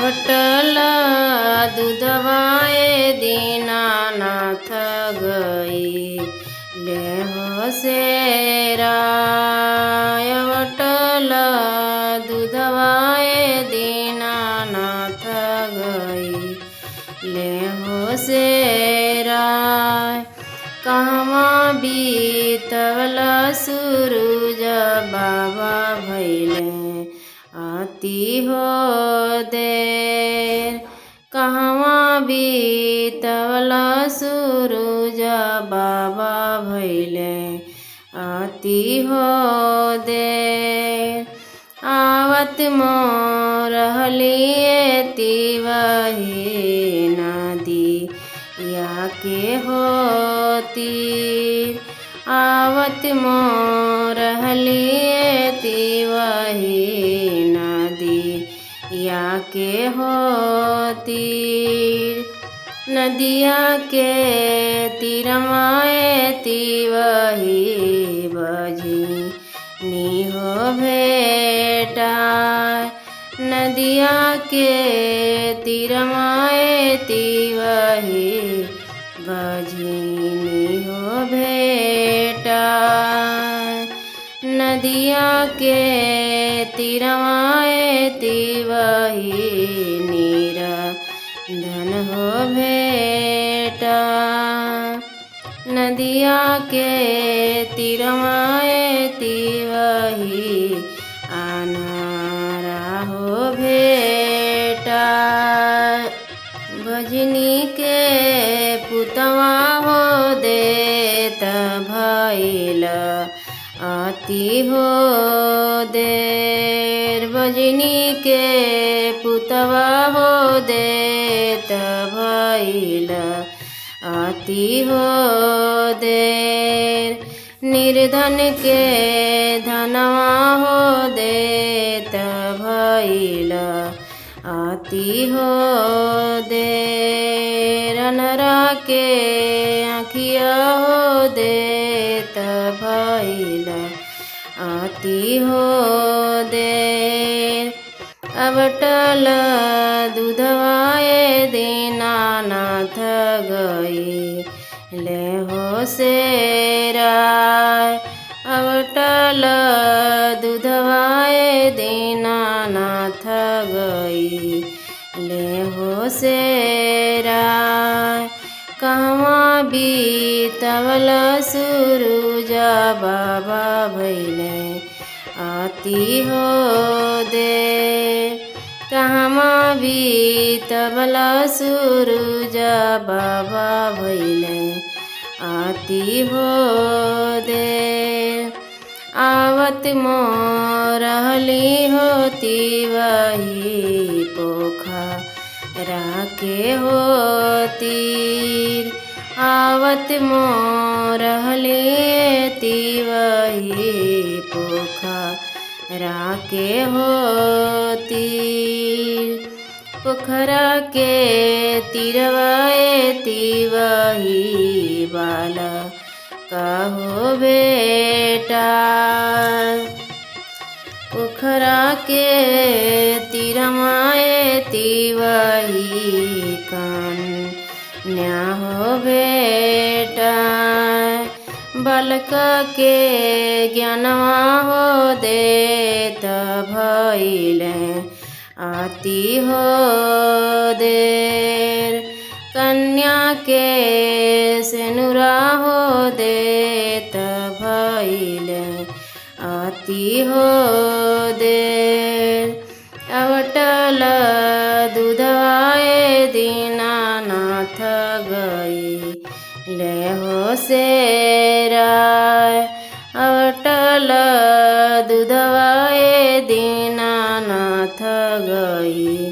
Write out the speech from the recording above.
अवटल दूधवाए दीनानाथ गई ले हो सेरा। अवटल दूधवाए दीनानाथ गई ले हो सेरा। कहवा बीतवल सूरज बाबा भैले आती हो देर। कहवा बीतवल सूरज बाबा भैले आती हो देर। आवत मोरहलिए तिवही नदी या के होती। आवत मोरहलिए तिवही नदी या के होती। नदिया के तीरमाए तिवही बजी नी हो भेटा। नदिया के तीरमाए तिवही बजनी हो भेटा। नदिया के तीरमाए तिवही नीर धन हो भेटा। नदिया के तीरमाए तिवही अनारा हो भेटा। भजनी के पुतवा हो देत भैल आती हो देर। भजनी के पुतवा हो देत भैल आती हो देर। निर्धन के धनवा हो देत भैल आती हो देर। अनरा के आँखिया हो देत भैल आती हो देर। अवटल दूधवाए दीनानाथ गई ले हो सेरा। अवटल दूधवाए दीनानाथ गई ले हो सेरा। कहवा बीतवल सूरज बाबा भैले आती हो दे। कहवा बीतवल सूरज बाबा भैले आती हो दे। आवत मोरहली होती वही पोखरा के होती। आवत मोरहली तिवही पोखरा के होती। पोखरा के तीरवाए तिवही बाल कहो बेटा। पोखरा के तीरमाए तिवही कन्या हो बेटा। बालक के ज्ञानवा हो देत भैले आती हो देर। कन्या के सेनुरा हो देत भैले आती हो देर। अवटल दूधवाए दीनानाथ गई ले हो सेरा। अवटल दूधवाए दीनानाथ गई